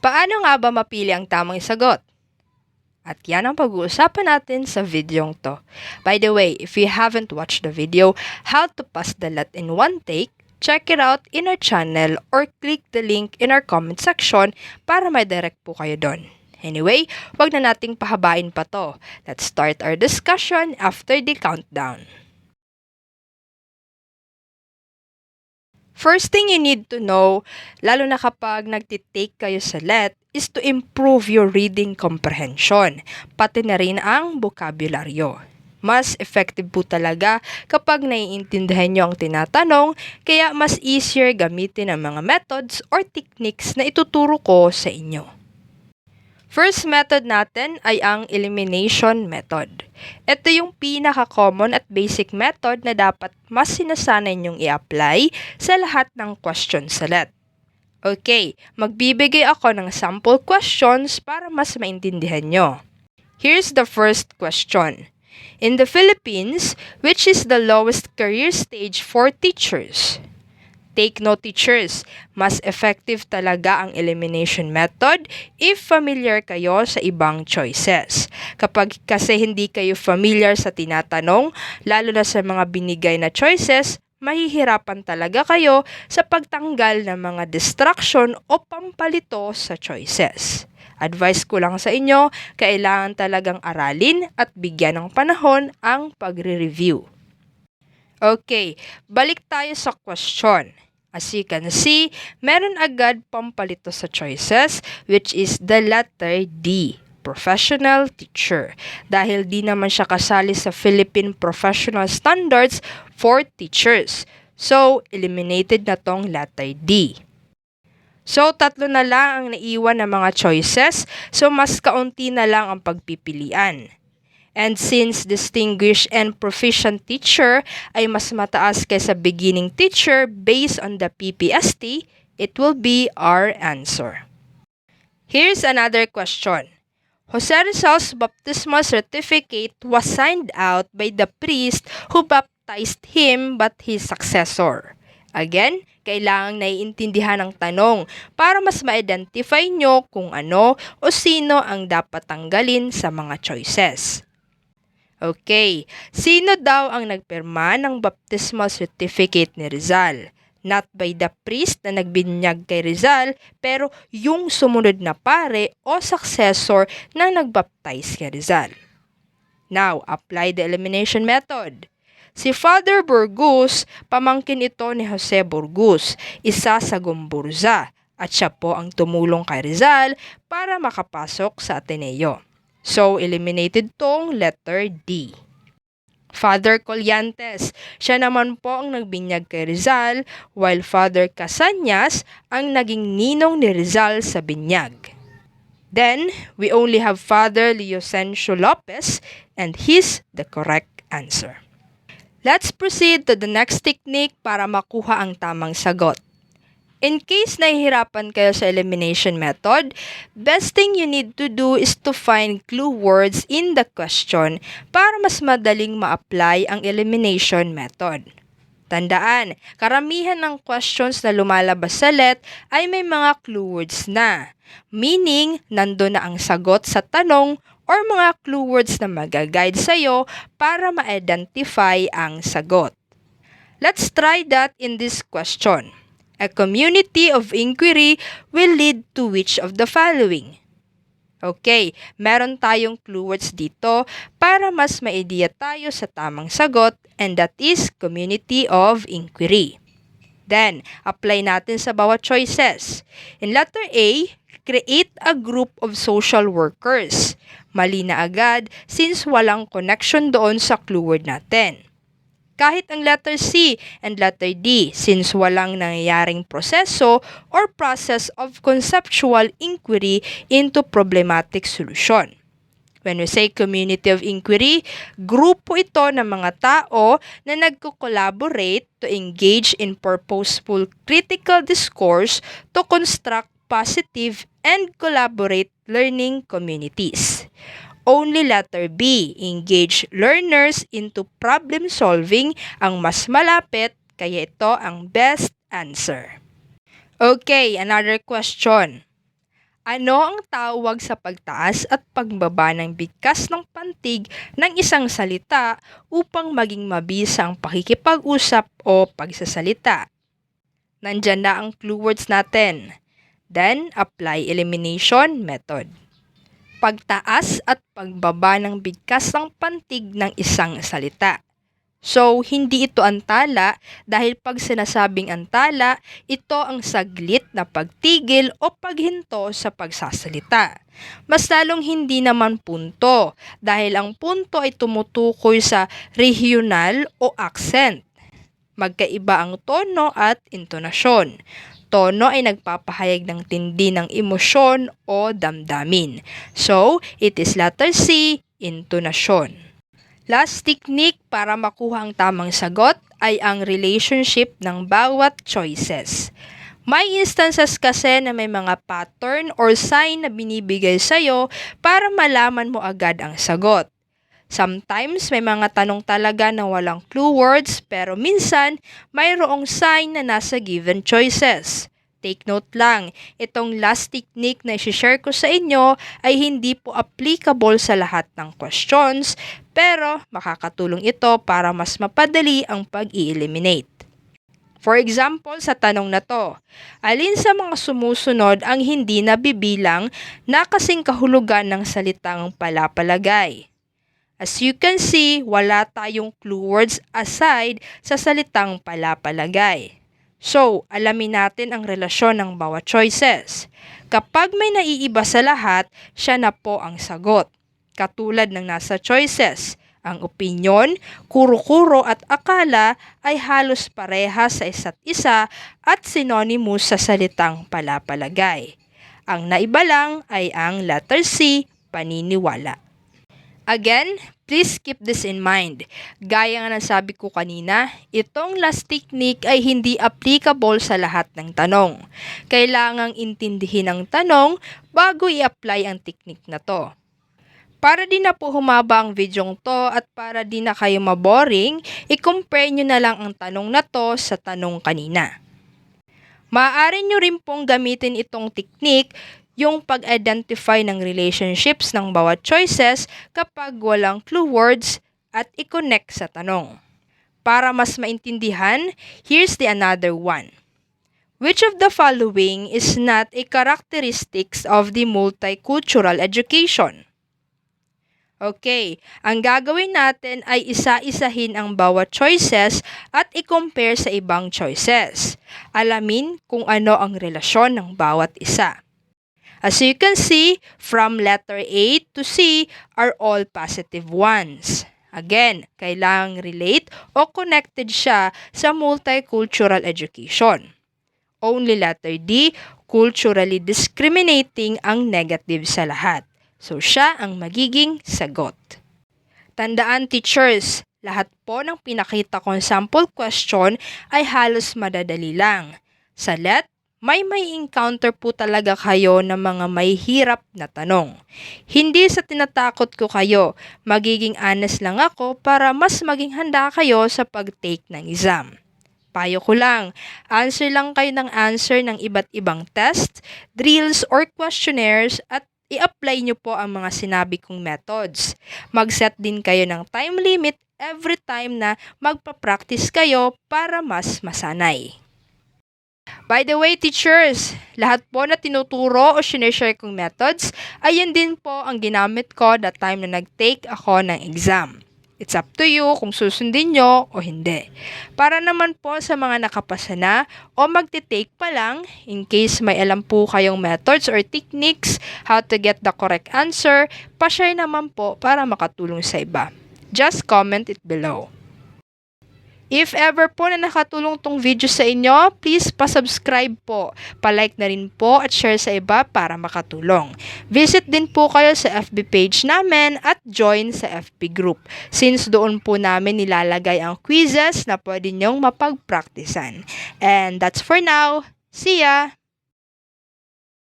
Paano nga ba mapili ang tamang sagot? At yan ang pag-uusapan natin sa videong to. By the way, if you haven't watched the video, How to Pass the LAT in One Take, check it out in our channel or click the link in our comment section para may direct po kayo doon. Anyway, wag na nating pahabain pa to. Let's start our discussion after the countdown. First thing you need to know, lalo na kapag nagtitake kayo sa LAT, is to improve your reading comprehension, pati na rin ang bokabularyo. Mas effective po talaga kapag naiintindihan nyo ang tinatanong, kaya mas easier gamitin ang mga methods or techniques na ituturo ko sa inyo. First method natin ay ang elimination method. Ito yung pinaka-common at basic method na dapat mas sinasanay nyong i-apply sa lahat ng questions sa LAT. Okay, magbibigay ako ng sample questions para mas maintindihan nyo. Here's the first question. In the Philippines, which is the lowest career stage for teachers? Take note teachers, mas effective talaga ang elimination method if familiar kayo sa ibang choices. Kapag kasi hindi kayo familiar sa tinatanong, lalo na sa mga binigay na choices, mahihirapan talaga kayo sa pagtanggal ng mga distraction o pampalito sa choices. Advice ko lang sa inyo, kailangan talagang aralin at bigyan ng panahon ang pagre-review. Okay, balik tayo sa question. As you can see, meron agad pampalito sa choices, which is the letter D, professional teacher. Dahil di naman siya kasali sa Philippine Professional Standards for Teachers. So, eliminated na tong letter D. So, 3 na lang ang naiwan na mga choices, so mas kaunti na lang ang pagpipilian. And since distinguished and proficient teacher ay mas mataas kaysa beginning teacher based on the PPST, it will be our answer. Here's another question. Jose Rizal's baptismal certificate was signed out by the priest who baptized him but his successor. Again, kailangang naiintindihan ang tanong para mas ma-identify nyo kung ano o sino ang dapat tanggalin sa mga choices. Okay, sino daw ang nagpirma ng baptismal certificate ni Rizal? Not by the priest na nagbinyag kay Rizal, pero yung sumunod na pare o successor na nagbaptize kay Rizal. Now, apply the elimination method. Si Father Burgos, pamangkin ito ni Jose Burgos, isa sa Gumburza, at siya po ang tumulong kay Rizal para makapasok sa Ateneo. So, eliminated tong letter D. Father Colliantes, siya naman po ang nagbinyag kay Rizal, while Father Casañas ang naging ninong ni Rizal sa binyag. Then, we only have Father Leocencio Lopez, and he's the correct answer. Let's proceed to the next technique para makuha ang tamang sagot. In case nahihirapan kayo sa elimination method, best thing you need to do is to find clue words in the question para mas madaling ma-apply ang elimination method. Tandaan, karamihan ng questions na lumalabas sa LAT ay may mga clue words na, meaning nandun na ang sagot sa tanong or mga clue words na mag-guide sa'yo para ma-identify ang sagot. Let's try that in this question. A community of inquiry will lead to which of the following? Okay, meron tayong clue words dito para mas maideya tayo sa tamang sagot, and that is community of inquiry. Then, apply natin sa bawat choices. In letter A, create a group of social workers. Mali na agad since walang connection doon sa clue word natin. Kahit ang letter C and letter D since walang nangyayaring proseso or process of conceptual inquiry into problematic solution. When we say community of inquiry, grupo ito ng mga tao na nagko-collaborate to engage in purposeful critical discourse to construct positive and collaborate learning communities. Only letter B, engage learners into problem solving ang mas malapit, kaya ito ang best answer. Okay, another question. Ano ang tawag sa pagtaas at pagbaba ng bigkas ng pantig ng isang salita upang maging mabisa ang pakikipag-usap o pagsasalita? Nandyan na ang clue words natin. Then, apply elimination method. Pagtaas at pagbaba ng bigkas ng pantig ng isang salita. So, hindi ito antala dahil pag sinasabing antala, ito ang saglit na pagtigil o paghinto sa pagsasalita. Mas lalong hindi naman punto dahil ang punto ay tumutukoy sa regional o accent. Magkaiba ang tono at intonasyon. Tono ay nagpapahayag ng tindi ng emosyon o damdamin. So, it is letter C, intonasyon. Last technique para makuha ang tamang sagot ay ang relationship ng bawat choices. May instances kasi na may mga pattern or sign na binibigay sa'yo para malaman mo agad ang sagot. Sometimes may mga tanong talaga na walang clue words pero minsan mayroong sign na nasa given choices. Take note lang, itong last technique na i-share ko sa inyo ay hindi po applicable sa lahat ng questions, pero makakatulong ito para mas mapadali ang pag-i-eliminate. For example, sa tanong na to, alin sa mga sumusunod ang hindi nabibilang na kasing kahulugan ng salitang palapalagay? As you can see, wala tayong clue words aside sa salitang palapalagay. So, alamin natin ang relasyon ng bawat choices. Kapag may naiiba sa lahat, siya na po ang sagot. Katulad ng nasa choices, ang opinyon, kuro-kuro at akala ay halos pareha sa isa't isa at synonymous sa salitang palapalagay. Ang naiba lang ay ang letter C, paniniwala. Again, please keep this in mind. Gaya nga ng sabi ko kanina, itong last technique ay hindi applicable sa lahat ng tanong. Kailangang intindihin ang tanong bago i-apply ang technique na to. Para di na po humaba ang videong to at para di na kayo maboring, i-compare nyo na lang ang tanong na to sa tanong kanina. Maaari nyo rin pong gamitin itong technique yung pag-identify ng relationships ng bawat choices kapag walang clue words at i-connect sa tanong. Para mas maintindihan, here's the another one. Which of the following is not a characteristics of the multicultural education? Okay, ang gagawin natin ay isa-isahin ang bawat choices at i-compare sa ibang choices. Alamin kung ano ang relasyon ng bawat isa. As you can see, from letter A to C are all positive ones. Again, kailangang relate o connected siya sa multicultural education. Only letter D, culturally discriminating ang negative sa lahat. So, siya ang magiging sagot. Tandaan teachers, lahat po ng pinakita kong sample question ay halos madadali lang. Sa let, may encounter po talaga kayo ng mga may hirap na tanong. Hindi sa tinatakot ko kayo, magiging honest lang ako para mas maging handa kayo sa pag-take ng exam. Payo ko lang, answer lang kayo ng answer ng iba't ibang test, drills or questionnaires at i-apply nyo po ang mga sinabi kong methods. Mag-set din kayo ng time limit every time na magpa-practice kayo para mas masanay. By the way, teachers, lahat po na tinuturo o sinishare kong methods, ayan din po ang ginamit ko that time na nag-take ako ng exam. It's up to you kung susundin nyo o hindi. Para naman po sa mga nakapasa na o magti-take pa lang, in case may alam po kayong methods or techniques how to get the correct answer, pa-share naman po para makatulong sa iba. Just comment it below. If ever po na nakatulong tong video sa inyo, please pa-subscribe po, pa-like na rin po at share sa iba para makatulong. Visit din po kayo sa FB page namin at join sa FB group since doon po namin nilalagay ang quizzes na pwede nyong mapag-practicean. And that's for now. See ya!